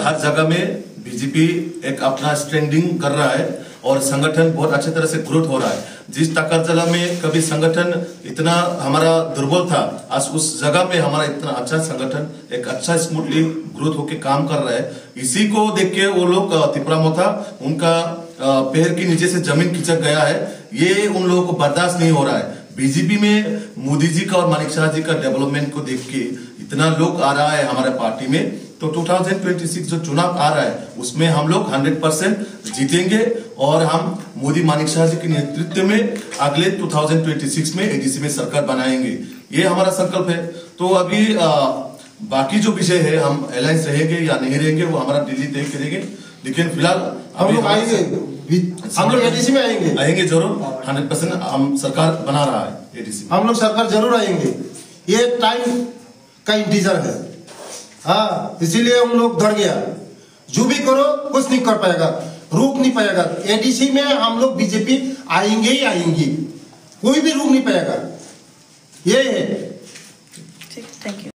हर जगह में बीजेपी एक अपना स्टैंडिंग कर रहा है और संगठन बहुत अच्छे तरह से ग्रोथ हो रहा है। जिस टक्कर में कभी संगठन इतना हमारा दुर्बल था, आज उस जगह में हमारा इतना अच्छा संगठन एक अच्छा स्मूथली ग्रोथ होके काम कर रहा है। इसी को देख के वो लोग त्रिपुरा मोथा उनका पैर के नीचे से जमीन खिंचक गया है। ये उन लोगों को बर्दाश्त नहीं हो रहा है। बीजेपी में मोदी जी का और मानिक शाह जी का डेवलपमेंट को देख के इतना लोग आ रहा है हमारे पार्टी में। तो 2026 जो चुनाव आ रहा है उसमें हम लोग 100% जीतेंगे और हम मोदी मानिक शाह जी के नेतृत्व में अगले 2026 में एडीसी में सरकार बनाएंगे, ये हमारा संकल्प है। तो अभी बाकी जो विषय है, हम अलायंस रहेंगे या नहीं रहेंगे वो हमारा दिल्ली तय करेंगे, लेकिन फिलहाल हम लोग आएंगे, हम लोग एडीसी में आएंगे जरूर। 100% हम सरकार बना रहा है एडीसी, हम लोग सरकार जरूर आएंगे। ये टाइम का इंतजार है, हाँ, इसीलिए हम लोग डर गया। जो भी करो कुछ नहीं कर पाएगा, रोक नहीं पाएगा। एडीसी में हम लोग बीजेपी आएंगे ही आएंगे, कोई भी रोक नहीं पाएगा। ये है।